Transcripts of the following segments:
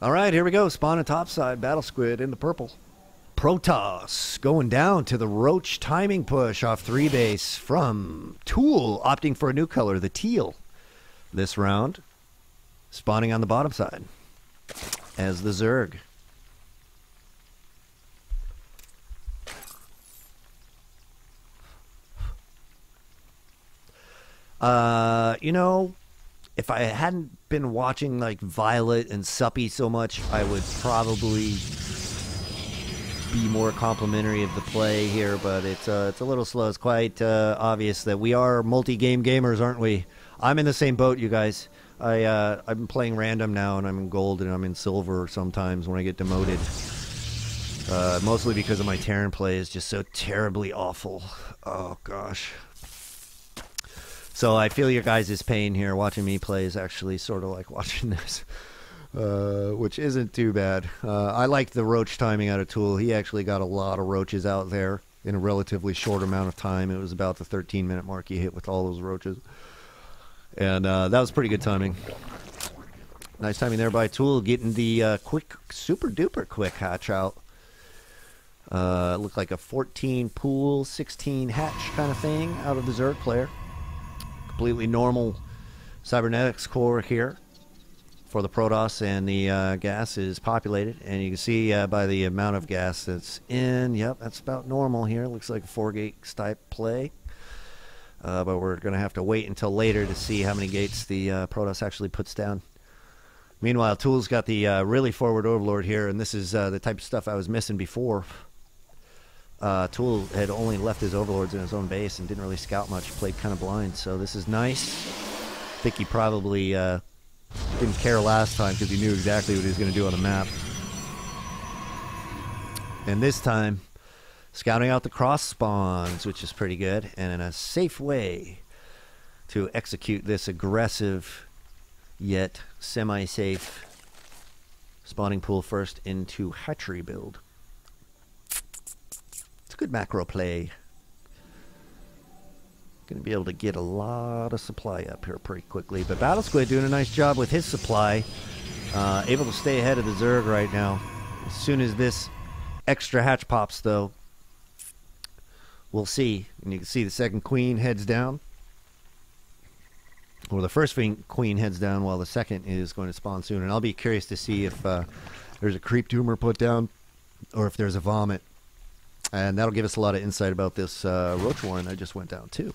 All right, here we go. Spawn and topside. BattleSquid in the purple. Protoss going down to the Roach timing push off 3 base from Tool, opting for a new color, the teal. This round, spawning on the bottom side as the Zerg. You know, if I hadn't been watching like Violet and Suppy so much, I would probably be more complimentary of the play here, but it's a little slow. It's quite obvious that we are multi-game gamers, aren't we? I'm in the same boat, you guys. I've been playing random now, and I'm in gold and I'm in silver sometimes when I get demoted. Mostly because of my Terran play is just so terribly awful. Oh gosh. So I feel your guys' pain here. Watching me play is actually sort of like watching this, which isn't too bad. I like the Roach timing out of Tool. He actually got a lot of Roaches out there in a relatively short amount of time. It was about the 13-minute mark he hit with all those Roaches. And that was pretty good timing. Nice timing there by Tool, getting the quick, super-duper quick hatch out. Looked like a 14 pool, 16 hatch kind of thing out of the Zerg player. Completely normal cybernetics core here for the Protoss, and the gas is populated, and you can see by the amount of gas that's in, yep, that's about normal here. Looks like a 4-gate type play, but we're going to have to wait until later to see how many gates the Protoss actually puts down. Meanwhile, Tool's got the really forward Overlord here, and this is the type of stuff I was missing before. Tool had only left his Overlords in his own base and didn't really scout much, played kind of blind, so this is nice. I think he probably didn't care last time because he knew exactly what he was going to do on the map. And this time, scouting out the cross spawns, which is pretty good, and in a safe way to execute this aggressive yet semi-safe spawning pool first into hatchery build. Good macro play. Going to be able to get a lot of supply up here pretty quickly. But BattleSquid doing a nice job with his supply. Able to stay ahead of the Zerg right now. As soon as this extra hatch pops, though, we'll see. And you can see the second queen heads down. Or the first queen heads down while the second is going to spawn soon. And I'll be curious to see if there's a creep tumor put down or if there's a vomit. And that'll give us a lot of insight about this Roach Warren I just went down to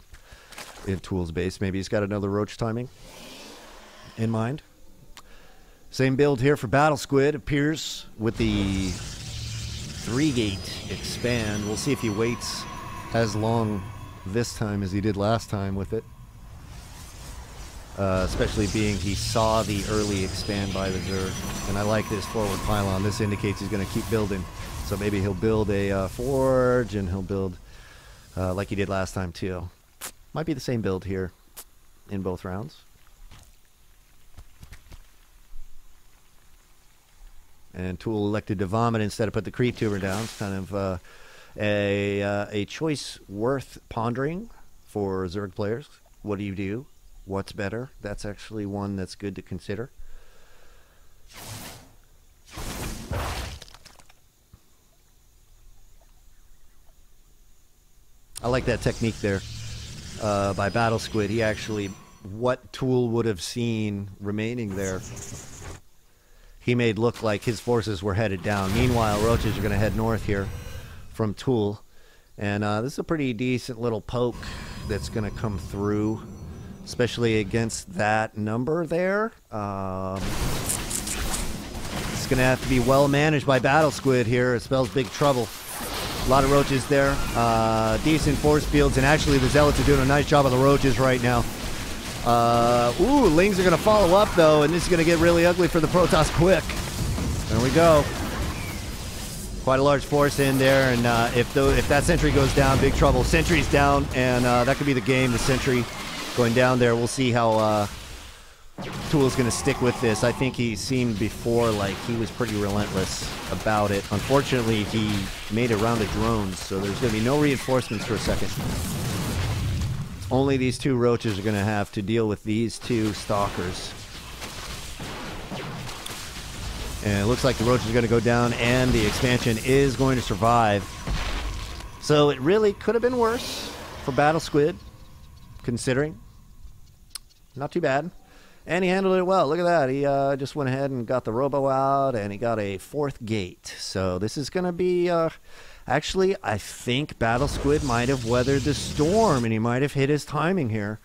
in Tool's base. Maybe he's got another Roach timing in mind. Same build here for BattleSquid. Appears with the 3-gate expand. We'll see if he waits as long this time as he did last time with it. Especially being he saw the early expand by the Zerg. And I like this forward pylon. This indicates he's going to keep building. So maybe he'll build a forge, and he'll build like he did last time too. Might be the same build here in both rounds. And Tool elected to vomit instead of put the creep tuber down. It's kind of a choice worth pondering for Zerg players. What do you do? What's better? That's actually one that's good to consider. I like that technique there by BattleSquid. He actually, what Tool would have seen remaining there, he made look like his forces were headed down. Meanwhile, Roaches are going to head north here from Tool. And this is a pretty decent little poke that's going to come through, especially against that number there. It's going to have to be well managed by BattleSquid here. It spells big trouble. A lot of Roaches there. Decent force fields, and actually the Zealots are doing a nice job of the Roaches right now. Ooh, Lings are going to follow up, though, and this is going to get really ugly for the Protoss quick. There we go. Quite a large force in there, and if that sentry goes down, big trouble. Sentry's down, and that could be the game, the sentry going down there. We'll see how Tool's going to stick with this. I think he seemed before like he was pretty relentless about it. Unfortunately, he made it around the drones, so there's going to be no reinforcements for a second. Only these two Roaches are going to have to deal with these two Stalkers. And it looks like the Roach is going to go down, and the expansion is going to survive. So it really could have been worse for BattleSquid, considering. Not too bad. And he handled it well. Look at that. He just went ahead and got the Robo out, and he got a 4th gate. So this is going to be... actually, I think BattleSquid might have weathered the storm, and he might have hit his timing here.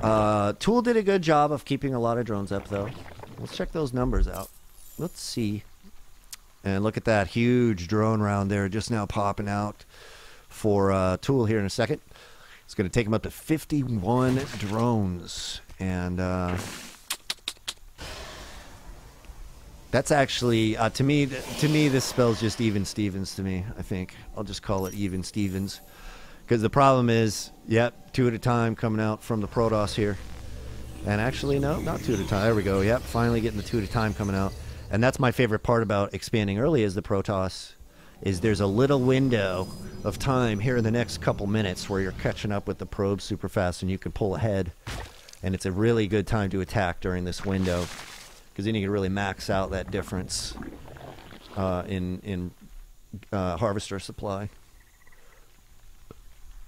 Tool did a good job of keeping a lot of drones up, though. Let's check those numbers out. Let's see. And look at that huge drone round there just now popping out for Tool here in a second. It's going to take him up to 51 drones. And that's actually, to me, this spells just even Stevens to me, I think. I'll just call it even Stevens. Because the problem is, yep, 2 at a time coming out from the Protoss here. And actually, no, not 2 at a time. There we go. Yep, finally getting the 2 at a time coming out. And that's my favorite part about expanding early as the Protoss, is there's a little window of time here in the next couple minutes where you're catching up with the probes super fast and you can pull ahead. And it's a really good time to attack during this window, because then you can really max out that difference in harvester supply.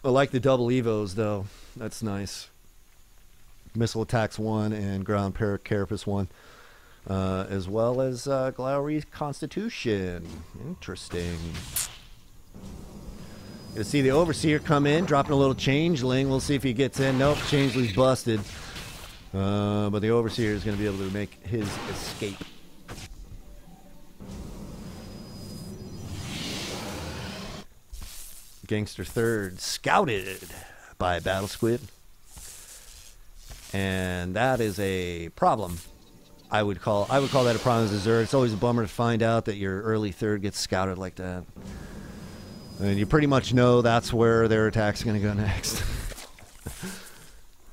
I like the double evos, though. That's nice. Missile attacks 1 and ground carapace 1, as well as Glowry Constitution. Interesting. You'll see the Overseer come in, dropping a little changeling. We'll see if he gets in. Nope, changeling's busted. But the Overseer is going to be able to make his escape. Gangster 3rd scouted by BattleSquid. And that is a problem. I would call that a problem as a Zerg. It's always a bummer to find out that your early 3rd gets scouted like that. And you pretty much know that's where their attack's going to go next.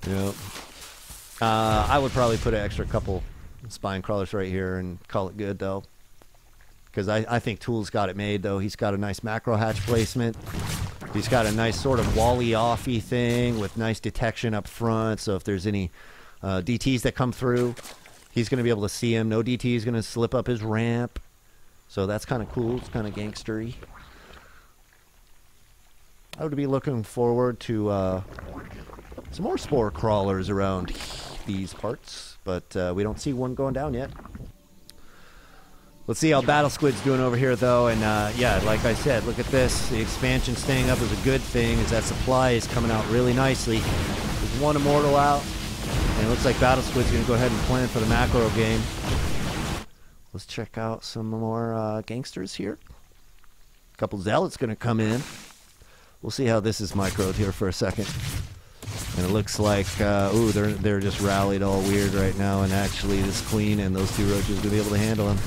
Yep. I would probably put an extra couple spine crawlers right here and call it good, though. Because I think Tool's got it made, though. He's got a nice macro hatch placement. He's got a nice sort of wally-offy thing with nice detection up front. So if there's any DTs that come through, he's going to be able to see him. No DT is going to slip up his ramp. So that's kind of cool. It's kind of gangstery. I would be looking forward to some more spore crawlers around these parts, but we don't see one going down yet. Let's see how BattleSquid's doing over here, though. And yeah, like I said, look at this. The expansion staying up is a good thing, as that supply is coming out really nicely. There's 1 Immortal out, and it looks like BattleSquid's going to go ahead and plan for the macro game. Let's check out some more gangsters here. A couple Zealots going to come in. We'll see how this is microed here for a second. And it looks like, ooh, they're just rallied all weird right now, and actually this Queen and those 2 Roaches are going to be able to handle them.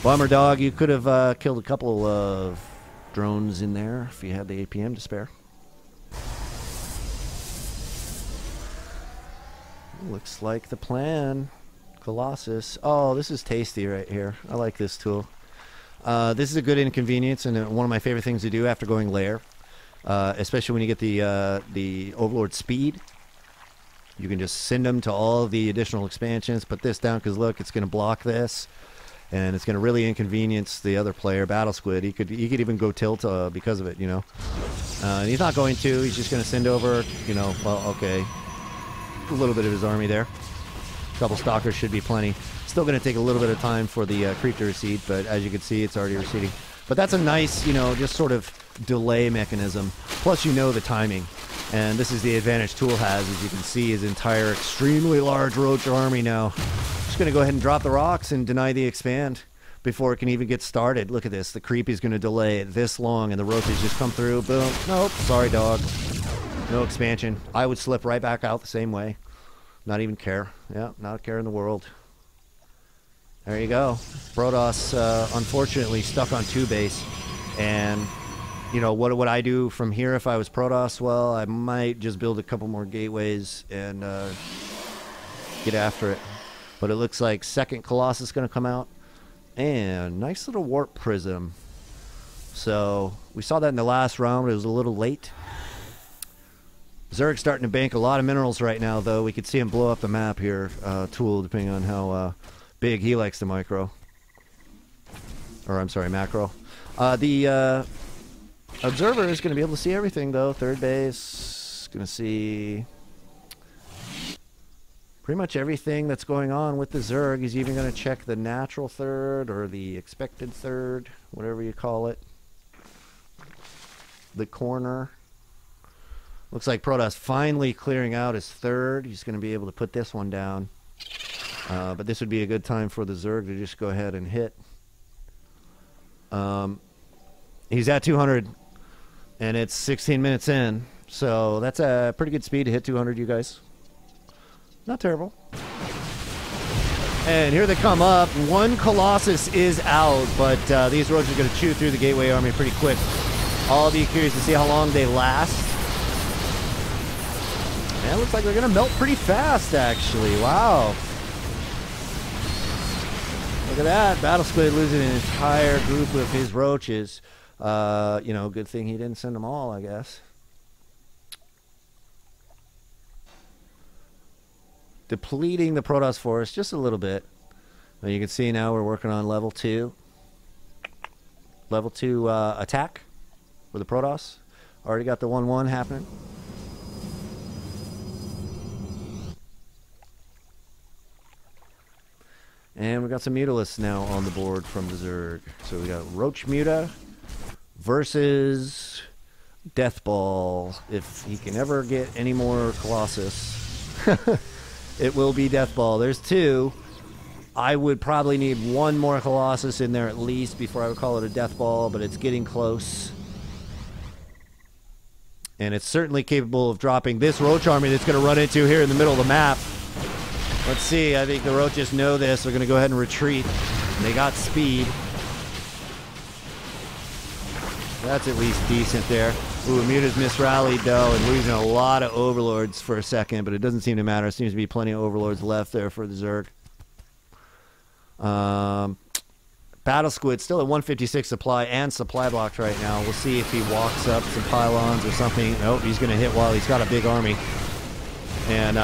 Bummer, dog. You could have killed a couple of drones in there if you had the APM to spare. Looks like the plan. Colossus. Oh, this is tasty right here. I like this tool. This is a good inconvenience and one of my favorite things to do after going lair. Especially when you get the Overlord speed. You can just send them to all the additional expansions. Put this down because look, it's going to block this. And it's going to really inconvenience the other player, BattleSquid. He could even go tilt because of it, you know. He's not going to. He's just going to send over, you know, well, okay, a little bit of his army there. A couple Stalkers should be plenty. Still going to take a little bit of time for the creep to recede, but as you can see, it's already receding. But that's a nice, you know, just sort of delay mechanism. Plus, you know the timing. And this is the advantage Tool has, as you can see, his entire extremely large Roach army now. Just going to go ahead and drop the rocks and deny the expand before it can even get started. Look at this. The creep is going to delay it this long, and the Roaches just come through. Boom. Nope. Sorry, dog. No expansion. I would slip right back out the same way. Not even care. Yeah, not a care in the world. There you go. Protoss, unfortunately, stuck on 2 base. And, you know, what would I do from here if I was Protoss? Well, I might just build a couple more gateways and get after it. But it looks like second Colossus is going to come out. And nice little Warp Prism. So we saw that in the last round, but it was a little late. Zerg's starting to bank a lot of minerals right now, though. We could see him blow up the map here, Tool, depending on how Big, he likes the micro. Or, I'm sorry, macro. The observer is going to be able to see everything, though. Third base, going to see pretty much everything that's going on with the Zerg. He's even going to check the natural third or the expected third, whatever you call it. The corner. Looks like Protoss finally clearing out his third. He's going to be able to put this one down. But this would be a good time for the Zerg to just go ahead and hit. He's at 200, and it's 16 minutes in. So that's a pretty good speed to hit 200, you guys. Not terrible. And here they come up. One Colossus is out, but these roaches are going to chew through the Gateway Army pretty quick. I'll be curious to see how long they last. And it looks like they're going to melt pretty fast, actually. Wow. Look at that. BattleSquid losing an entire group of his roaches. You know, good thing he didn't send them all, I guess. Depleting the Protoss force just a little bit. And you can see now we're working on level 2. Level 2 attack for the Protoss. Already got the 1-1 happening. And we got some Mutalisks now on the board from the Zerg. So we got Roach Muta versus Deathball. If he can ever get any more Colossus, it will be Deathball. There's 2. I would probably need 1 more Colossus in there at least before I would call it a Deathball, but it's getting close. And it's certainly capable of dropping this Roach army that's going to run into here in the middle of the map. Let's see, I think the Roaches know this. They're going to go ahead and retreat. And they got speed. That's at least decent there. Ooh, Muta's misrallied, though, and losing a lot of Overlords for a second, but it doesn't seem to matter. There seems to be plenty of Overlords left there for the Zerg. BattleSquid still at 156 supply and supply blocked right now. We'll see if he walks up some pylons or something. Nope, he's going to hit while he's got a big army. And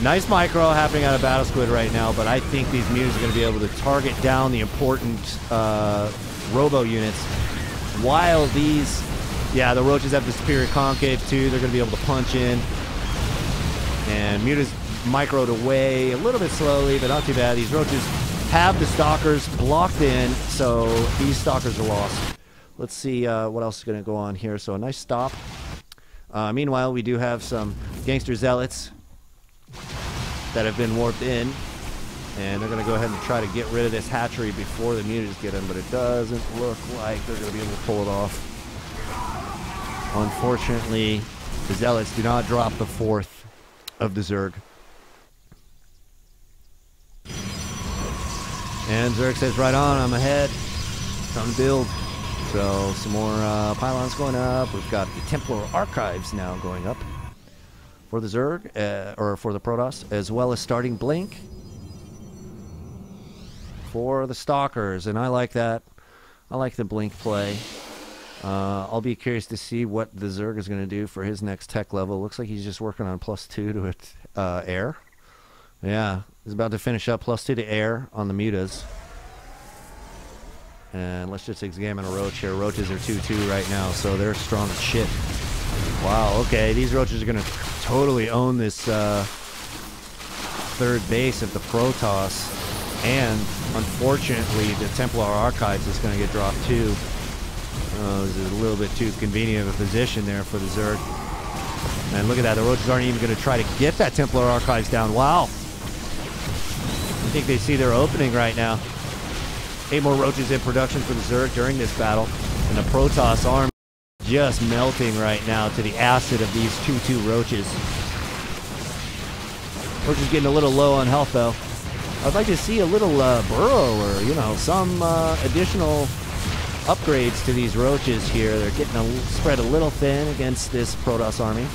nice micro happening out of BattleSquid right now, but I think these Mutas are going to be able to target down the important robo units. While these, yeah, the Roaches have the superior concave too. They're going to be able to punch in. And Muta's microed away a little bit slowly, but not too bad. These Roaches have the Stalkers blocked in, so these Stalkers are lost. Let's see what else is going to go on here. So a nice stop. Meanwhile, we do have some Gangster Zealots that have been warped in, and they're going to go ahead and try to get rid of this hatchery before the Mutas get them, but it doesn't look like they're going to be able to pull it off. Unfortunately, the Zealots do not drop the 4th of the Zerg. And Zerg says, right on, I'm ahead. Time to build. So some more pylons going up. We've got the Templar Archives now going up for the Zerg, or for the Protoss, as well as starting Blink for the Stalkers. And I like that. I like the Blink play. I'll be curious to see what the Zerg is going to do for his next tech level. Looks like he's just working on +2 to air. Yeah, he's about to finish up +2 to air on the Mutas. And let's just examine a Roach here. Roaches are 2-2 right now, so they're strong as shit. Wow, okay, these Roaches are going to totally own this third base of the Protoss. And, unfortunately, the Templar Archives is going to get dropped too. This is a little bit too convenient of a position there for the Zerg. And look at that, the Roaches aren't even going to try to get that Templar Archives down. Wow. I think they see their opening right now. 8 more Roaches in production for the Zerg during this battle. And the Protoss army just melting right now to the acid of these 2-2 Roaches. Roaches getting a little low on health, though. I'd like to see a little burrow or, you know, some additional upgrades to these Roaches here. They're getting spread a little thin against this Protoss army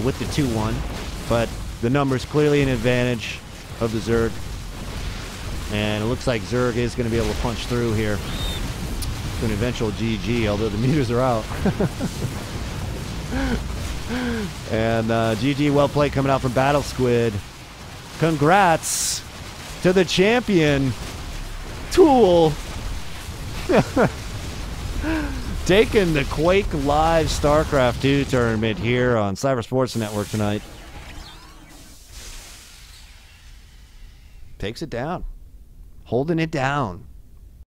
with the 2-1. But the numbers clearly an advantage of the Zerg. And it looks like Zerg is going to be able to punch through here to an eventual GG, although the Mutas are out. And GG, well played coming out from BattleSquid. Congrats to the champion, Tool. Taking the QuakeLive StarCraft II tournament here on Cyber Sports Network tonight. Takes it down. Holding it down.